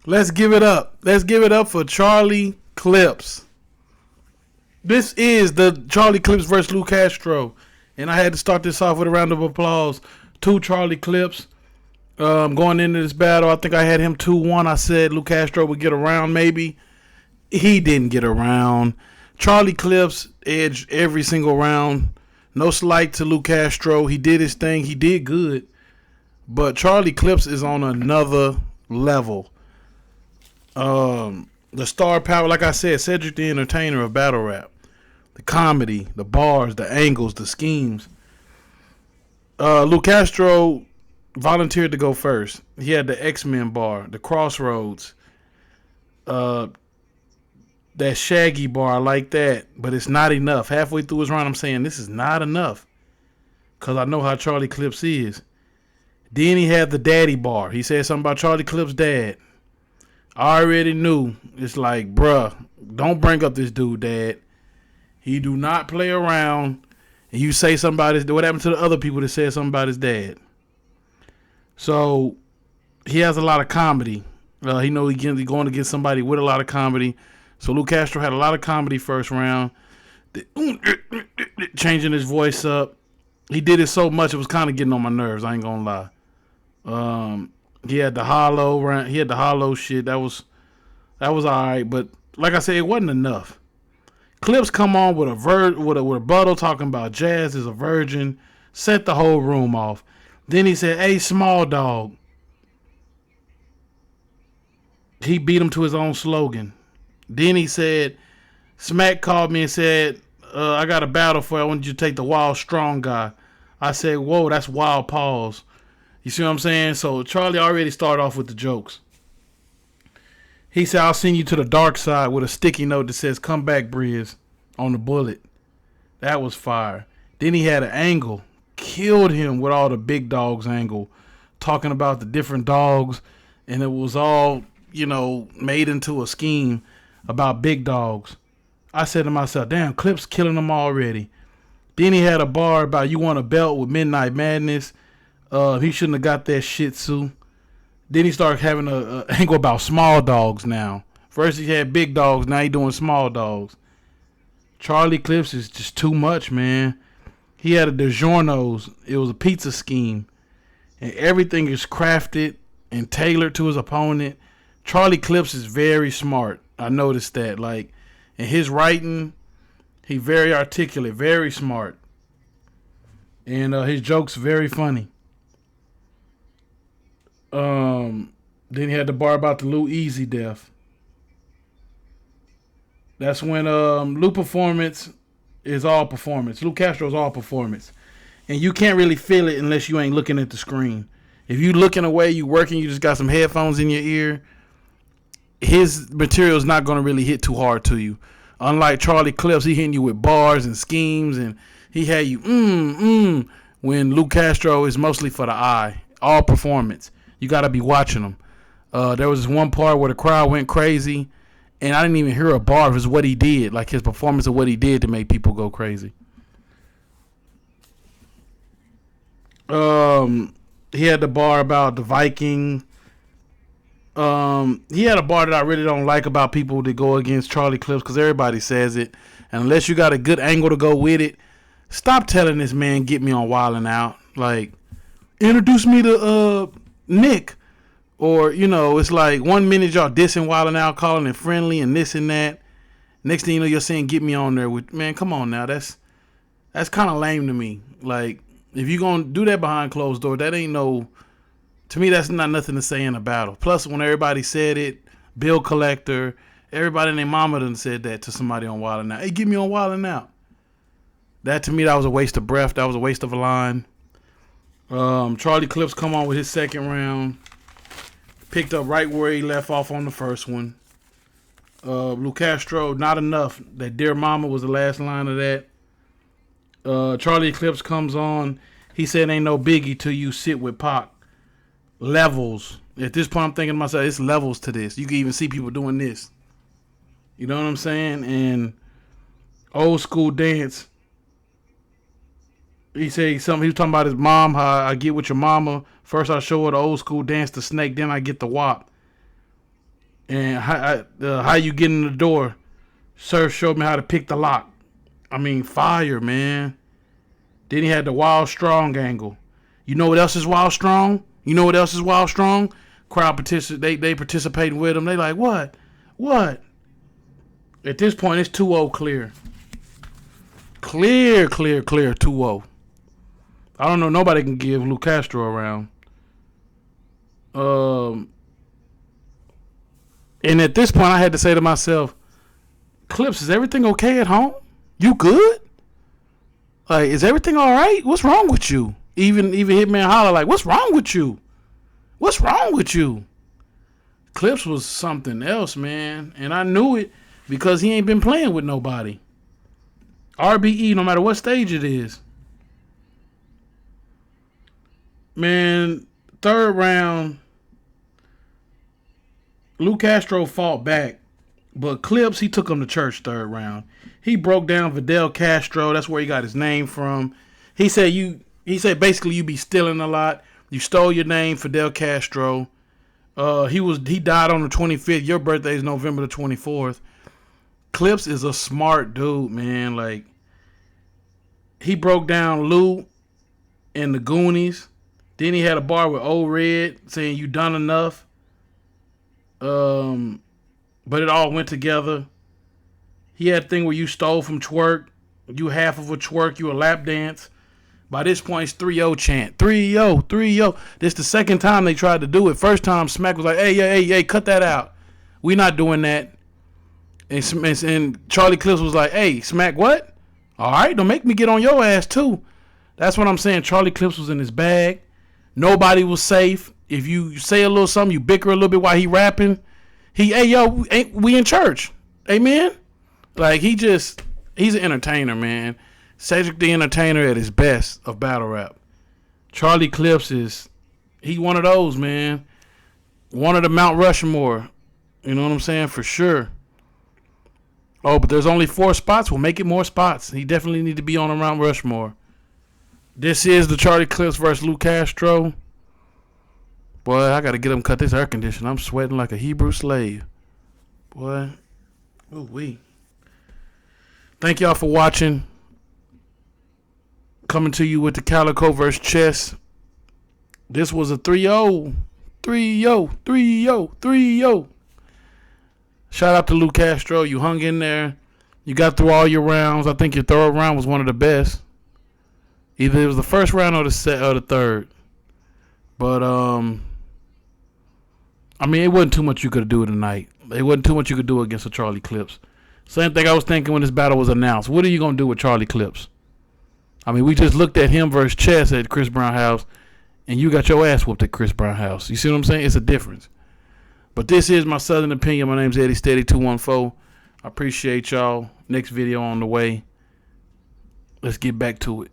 Let's give it up. Let's give it up for Charlie Clips. This is the Charlie Clips versus Lou Castro. And I had to start this off with a round of applause to Charlie Clips. Going into this battle, I think I had him 2-1. I said Lou Castro would get around maybe. He didn't get around. Charlie Clips edged every single round. No slight to Lou Castro. He did his thing. He did good. But Charlie Clips is on another level. The star power, like I said, Cedric the Entertainer of battle rap. The comedy, the bars, the angles, the schemes. Lou Castro volunteered to go first. He had the X-Men bar, the Crossroads, that Shaggy bar. I like that, but it's not enough. Halfway through his round, I'm saying this is not enough because I know how Charlie Clips is. Then he had the daddy bar. He said something about Charlie Clips' dad. I already knew. It's like, bruh, don't bring up this dude, dad. He do not play around. And you say something about his, what happened to the other people that said something about his dad? So he has a lot of comedy. He know he's going to get somebody with a lot of comedy. So Lou Castro had a lot of comedy first round. Changing his voice up. He did it so much it was kind of getting on my nerves. I ain't gonna lie. He had the hollow round. He had the hollow shit. That was all right. But like I said, it wasn't enough. Clips come on with a rebuttal talking about Jazz is a virgin. Set the whole room off. Then he said, "Hey, small dog." He beat him to his own slogan. Then he said, Smack called me and said, I got a battle for you. I want you to take the wild strong guy. I said, whoa, that's wild pause. You see what I'm saying? So Charlie already started off with the jokes. He said, I'll send you to the dark side with a sticky note that says, come back, Briz, on the bullet. That was fire. Then he had an angle. Killed him with all the big dogs angle. Talking about the different dogs. And it was all, made into a scheme about big dogs. I said to myself, damn, Clips killing them already. Then he had a bar about you want a belt with Midnight Madness. He shouldn't have got that Shih Tzu. Then he started having a angle about small dogs now. First he had big dogs, now he doing small dogs. Charlie Clips is just too much, man. He had a DiGiorno's. It was a pizza scheme. And everything is crafted and tailored to his opponent. Charlie Clips is very smart. I noticed that. Like, in his writing, he very articulate, very smart. And his jokes very funny. Then he had the bar about the Lou Easy death. That's when Lou performance is all performance. Lou Castro is all performance. And you can't really feel it unless you ain't looking at the screen. If you looking away, you working, you just got some headphones in your ear, his material is not going to really hit too hard to you. Unlike Charlie Clips, he hitting you with bars and schemes, and he had you when Lou Castro is mostly for the eye. All performance. You got to be watching him. There was this one part where the crowd went crazy, and I didn't even hear a bar. It was what he did, like his performance of what he did to make people go crazy. He had the bar about the Viking. He had a bar that I really don't like about people that go against Charlie Clips because everybody says it. And unless you got a good angle to go with it, stop telling this man get me on Wildin' Out. Like, introduce me to Nick. Or, it's like 1 minute y'all dissing Wildin' Out, calling it friendly and this and that. Next thing you know, you're saying get me on there with, man, come on now. That's kind of lame to me. Like, if you're going to do that behind closed doors, that ain't no... To me, that's not nothing to say in a battle. Plus, when everybody said it, bill collector, everybody and their mama done said that to somebody on Wildin' Out. Hey, get me on Wildin' Out. That, to me, that was a waste of breath. That was a waste of a line. Charlie Clips come on with his second round. Picked up right where he left off on the first one. Lou Castro, not enough. That Dear Mama was the last line of that. Charlie Clips comes on. He said, ain't no biggie till you sit with Pac. Levels. At this point, I'm thinking to myself, it's levels to this. You can even see people doing this. You know what I'm saying? And old school dance. He said something. He was talking about his mom. How I get with your mama. First, I show her the old school dance, the snake. Then I get the wop. And how you get in the door. Sir showed me how to pick the lock. I mean, fire, man. Then he had the wild strong angle. You know what else is wild strong? You know what else is wild strong? Crowd they participating with him. They like, what? What? At this point, it's 2-0 clear. Clear 2-0. I don't know. Nobody can give Lou Castro around. And at this point, I had to say to myself, Clips, is everything okay at home? You good? Like, is everything all right? What's wrong with you? Even Hitman holler like, what's wrong with you? What's wrong with you? Clips was something else, man. And I knew it because he ain't been playing with nobody. RBE, no matter what stage it is. Man, third round, Lou Castro fought back. But Clips, he took him to church third round. He broke down Fidel Castro. That's where he got his name from. He said basically you be stealing a lot. You stole your name, Fidel Castro. He died on the 25th. Your birthday is November the 24th. Clips is a smart dude, man. Like, he broke down Lou and the Goonies. Then he had a bar with Old Red saying you done enough. But it all went together. He had a thing where you stole from twerk. You half of a twerk. You a lap dance. By this point, it's 3-0 chant. 3-0, 3-0. This the second time they tried to do it. First time, Smack was like, hey, cut that out. We not doing that. And Charlie Clips was like, hey, Smack, what? All right, don't make me get on your ass, too. That's what I'm saying. Charlie Clips was in his bag. Nobody was safe. If you say a little something, you bicker a little bit while he rapping. We in church. Amen? Like, he's an entertainer, man. Cedric the Entertainer at his best of battle rap. Charlie Clips he one of those, man. One of the Mount Rushmore. You know what I'm saying? For sure. Oh, but there's only 4 spots. We'll make it more spots. He definitely need to be on a Mount Rushmore. This is the Charlie Clips versus Lou Castro. Boy, I got to get him cut this air conditioner. I'm sweating like a Hebrew slave. Boy. Ooh wee. Thank y'all for watching. Coming to you with the Calico versus Chess. This was a 3-0. 3-0. 3-0. 3-0. Shout out to Lou Castro. You hung in there. You got through all your rounds. I think your third round was one of the best. Either it was the first round or the third. But, I mean, it wasn't too much you could do tonight. It wasn't too much you could do against a Charlie Clips. Same thing I was thinking when this battle was announced. What are you going to do with Charlie Clips? I mean, we just looked at him versus Chess at Chris Brown house, and you got your ass whooped at Chris Brown house. You see what I'm saying? It's a difference. But this is my Southern Opinion. My name's Eddie Steady 214. I appreciate y'all. Next video on the way. Let's get back to it.